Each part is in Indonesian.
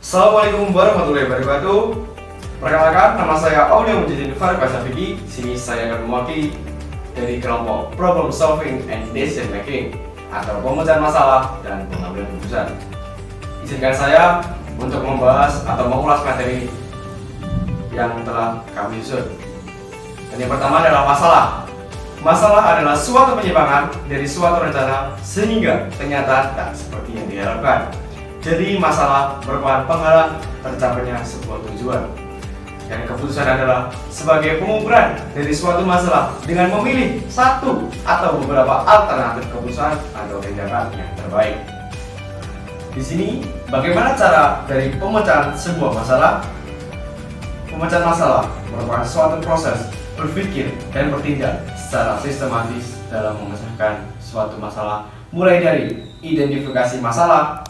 Assalamualaikum warahmatullahi wabarakatuh. Perkenalkan, nama saya Aulia Mujahidin Farid Pasafiki. Sini saya akan mewakili dari kelompok Problem Solving and Decision Making atau pemecahan masalah dan pengambilan keputusan. Izinkan saya untuk membahas atau mengulas materi yang telah kami susun. Dan yang pertama adalah masalah. Masalah adalah suatu penyimpangan dari suatu rencana sehingga ternyata tak seperti yang diharapkan. Jadi masalah merupakan penghalang tercapainya sebuah tujuan. Dan keputusan adalah sebagai pengukuran dari suatu masalah dengan memilih satu atau beberapa alternatif keputusan atau tindakan yang terbaik. Di sini bagaimana cara dari pemecahan sebuah masalah? Pemecahan masalah merupakan suatu proses berpikir dan bertindak secara sistematis dalam memecahkan suatu masalah, mulai dari identifikasi masalah,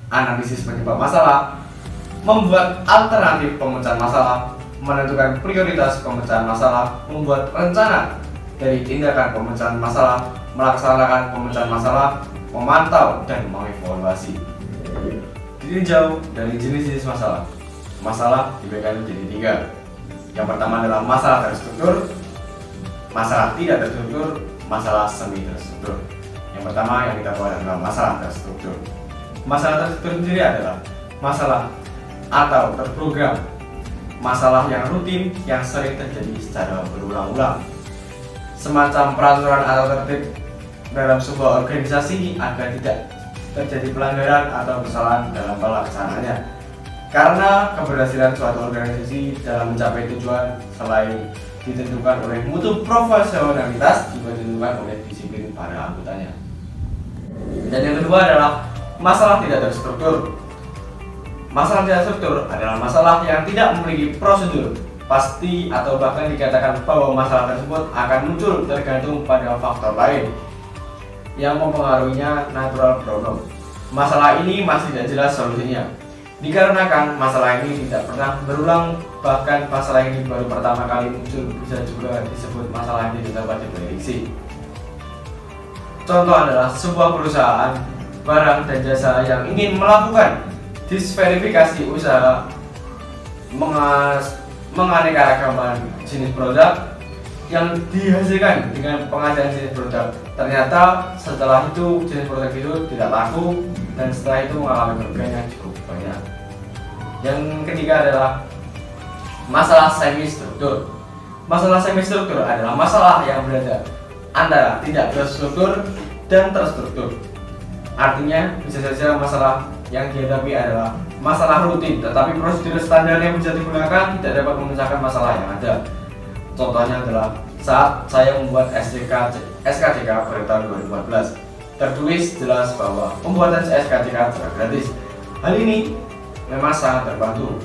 analisis penyebab masalah, membuat alternatif pemecahan masalah, menentukan prioritas pemecahan masalah, membuat rencana dari tindakan pemecahan masalah, melaksanakan pemecahan masalah, memantau dan mengevaluasi. Ditinjau dari jenis-jenis masalah. Masalah dibagi menjadi tiga. Yang pertama adalah masalah terstruktur, masalah tidak terstruktur, masalah semi terstruktur. Yang pertama yang kita bahas adalah masalah terstruktur. Masalah terstruktur sendiri adalah masalah atau terprogram, masalah yang rutin yang sering terjadi secara berulang-ulang, semacam peraturan atau tertib dalam sebuah organisasi agar tidak terjadi pelanggaran atau kesalahan dalam pelaksanaannya. Karena keberhasilan suatu organisasi dalam mencapai tujuan selain ditentukan oleh mutu profesionalitas juga ditentukan oleh disiplin para anggotanya. Dan yang kedua adalah masalah tidak terstruktur. Masalah tidak terstruktur adalah masalah yang tidak memiliki prosedur pasti atau bahkan dikatakan bahwa masalah tersebut akan muncul tergantung pada faktor lain yang mempengaruhinya natural problem. Masalah ini masih tidak jelas solusinya. Dikarenakan masalah ini tidak pernah berulang, bahkan masalah ini baru pertama kali muncul, bisa juga disebut masalah yang tidak dapat diprediksi. Contoh adalah sebuah perusahaan barang dan jasa yang ingin melakukan disverifikasi usaha menganeka-ragaman jenis produk yang dihasilkan dengan pengadaan jenis produk. Ternyata setelah itu jenis produk itu tidak laku dan setelah itu mengalami kerugian yang cukup banyak. Yang ketiga adalah masalah semi struktur. Masalah semi struktur adalah masalah yang berada antara tidak terstruktur dan terstruktur. Artinya bisa saja masalah yang dihadapi adalah masalah rutin, tetapi prosedur standar yang bisa digunakan tidak dapat memecahkan masalah yang ada. Contohnya adalah saat saya membuat SKCK pada tahun 2014, tertulis jelas bahwa pembuatan SKCK secara gratis. Hal ini memang sangat terbantu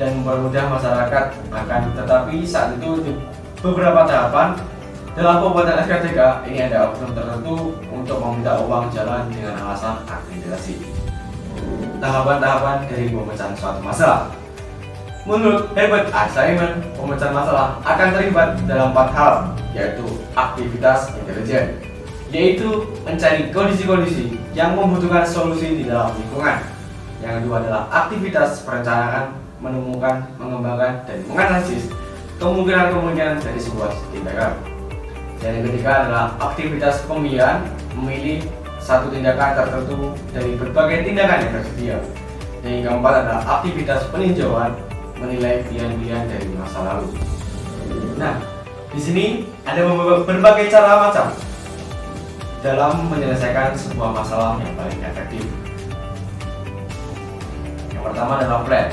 dan mempermudah masyarakat, akan tetapi saat itu di beberapa tahapan dalam pembuatan SKCK ini ada oknum tertentu untuk meminta uang jalan dengan alasan akreditasi. Tahapan-tahapan dari pemecahan suatu masalah. Menurut Herbert A. Simon, pemecahan masalah akan terlibat dalam 4 hal, yaitu aktivitas intelijen, yaitu mencari kondisi-kondisi yang membutuhkan solusi di dalam lingkungan. Yang kedua adalah aktivitas perencanaan, menemukan, mengembangkan, dan menganalisis kemungkinan-kemungkinan dari sebuah tindakan. Dan yang ketiga adalah aktivitas pemilihan, memilih satu tindakan tertentu dari berbagai tindakan yang tersedia. Dan yang keempat adalah aktivitas peninjauan, menilai pilihan-pilihan dari masa lalu. Nah, di sini ada berbagai cara macam dalam menyelesaikan sebuah masalah yang paling efektif. Yang pertama adalah plan.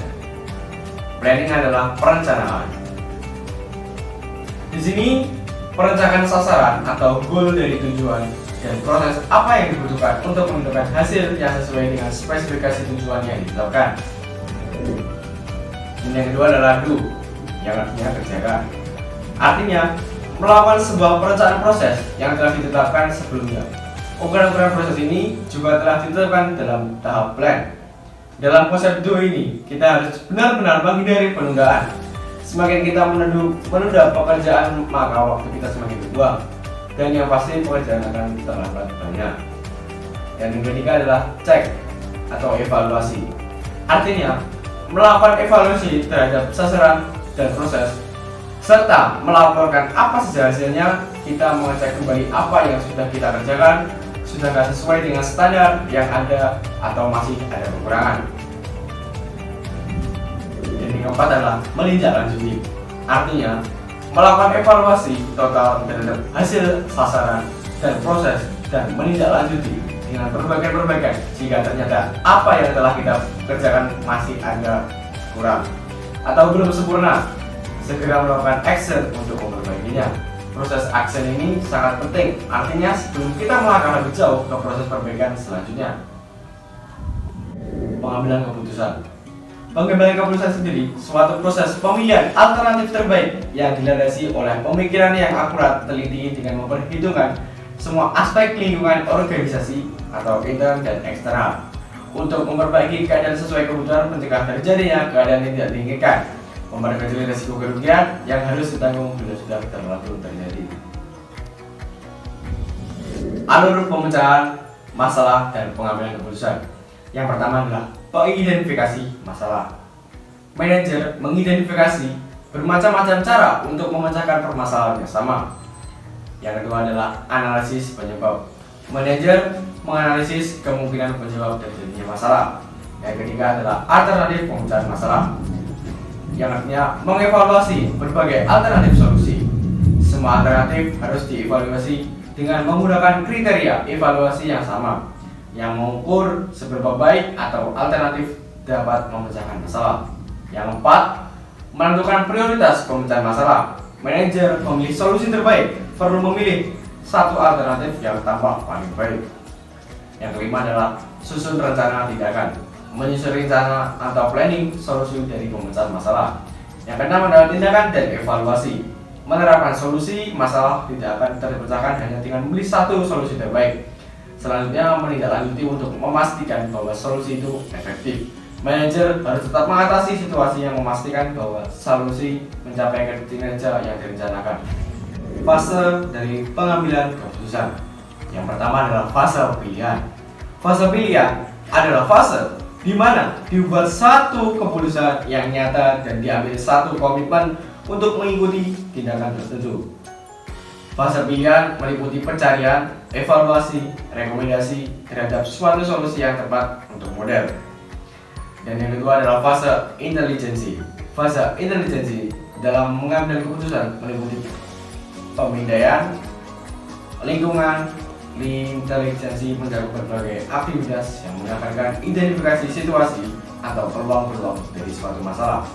Planning adalah perencanaan. Di sini perencanaan sasaran atau goal dari tujuan dan proses apa yang dibutuhkan untuk menentukan hasil yang sesuai dengan spesifikasi tujuan yang ditetapkan. Dan yang kedua adalah do, yang artinya kerjakan. Artinya melakukan sebuah perencanaan proses yang telah ditetapkan sebelumnya. Ukuran-ukuran proses ini juga telah ditetapkan dalam tahap plan. Dalam konsep do ini, kita harus benar-benar menghindari penundaan. Semakin kita menunda pekerjaan, maka waktu kita semakin berbuang, dan yang pasti pekerjaan akan terlambat banyak. Dan yang ketiga adalah cek atau evaluasi. Artinya melakukan evaluasi terhadap sasaran dan proses, serta melaporkan apa saja hasilnya. Kita mengecek kembali apa yang sudah kita kerjakan, sudahkah sesuai dengan standar yang ada atau masih ada kekurangan. Dan yang keempat adalah menindaklanjuti, artinya melakukan evaluasi total terhadap hasil sasaran dan proses dan menindaklanjuti dengan berbagai perbaikan jika ternyata apa yang telah kita kerjakan masih ada kurang atau belum sempurna. Segera melakukan action untuk memperbaikinya. Proses action ini sangat penting, artinya sebelum kita melangkah lebih jauh ke proses perbaikan selanjutnya. Pengambilan keputusan. Pengambilan keputusan sendiri suatu proses pemilihan alternatif terbaik yang dilandasi oleh pemikiran yang akurat, teliti dengan memperhitungkan semua aspek lingkungan organisasi atau intern dan eksternal untuk memperbaiki keadaan sesuai kebutuhan, mencegah terjadinya keadaan yang tidak diinginkan, memperkecil risiko kerugian yang harus ditanggung bila sudah terlanjur terjadi. Alur pemecahan masalah dan pengambilan keputusan. Yang pertama adalah pengidentifikasi masalah. Manajer mengidentifikasi bermacam-macam cara untuk memecahkan permasalahan yang sama. Yang kedua adalah analisis penyebab. Manajer menganalisis kemungkinan penyebab terjadinya masalah. Yang ketiga adalah alternatif pemecahan masalah, yang artinya mengevaluasi berbagai alternatif solusi. Semua alternatif harus dievaluasi dengan menggunakan kriteria evaluasi yang sama, yang mengukur seberapa baik atau alternatif dapat memecahkan masalah. Yang keempat, menentukan prioritas pemecahan masalah. Manajer memilih solusi terbaik perlu memilih satu alternatif yang tampak paling baik. Yang kelima adalah susun rencana tindakan. Menyusun rencana atau planning solusi dari pemecahan masalah. Yang keenam adalah tindakan dan evaluasi. Menerapkan solusi masalah tidak akan terpecahkan hanya dengan memilih satu solusi terbaik. Selanjutnya menindaklanjuti untuk memastikan bahwa solusi itu efektif. Manajer harus tetap mengatasi situasi yang memastikan bahwa solusi mencapai kinerja yang direncanakan. Fase dari pengambilan keputusan. Yang pertama adalah fase pilihan. Fase pilihan adalah fase di mana dibuat satu keputusan yang nyata dan diambil satu komitmen untuk mengikuti tindakan tertentu. Fase pilihan meliputi pencarian, evaluasi, rekomendasi terhadap suatu solusi yang tepat untuk model. Dan yang kedua adalah fase intelijensi. Fase intelijensi dalam mengambil keputusan meliputi pemindaian, lingkungan, intelijensi mencakup berbagai aktivitas yang menggunakan identifikasi situasi atau peluang-peluang dari suatu masalah.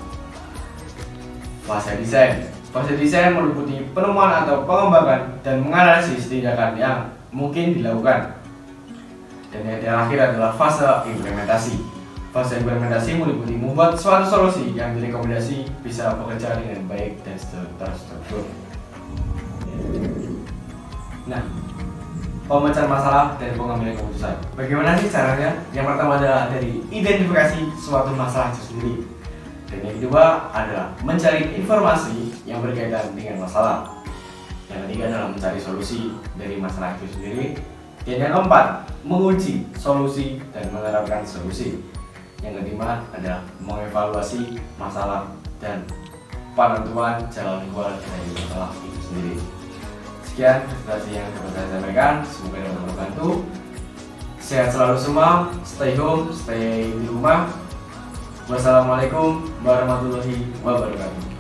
Fase desain. Fase desain meliputi penemuan atau pengembangan dan menganalisis tindakan yang mungkin dilakukan. Dan yang terakhir adalah fase implementasi. Fase implementasi meliputi membuat suatu solusi yang direkomendasi bisa bekerja dengan baik dan terstruktur. Nah, pemecahan masalah dan pengambilan keputusan. Bagaimana sih caranya? Yang pertama adalah dari identifikasi suatu masalah itu sendiri. Dan yang kedua adalah mencari informasi yang berkaitan dengan masalah. Yang ketiga adalah mencari solusi dari masalah itu sendiri. Dan yang keempat, menguji solusi dan menerapkan solusi. Yang kelima adalah mengevaluasi masalah dan penentuan jalan keluar dari masalah itu sendiri. Sekian presentasi yang dapat saya sampaikan, semoga dapat membantu. Sehat selalu semua, stay home, stay di rumah. Wassalamualaikum warahmatullahi wabarakatuh.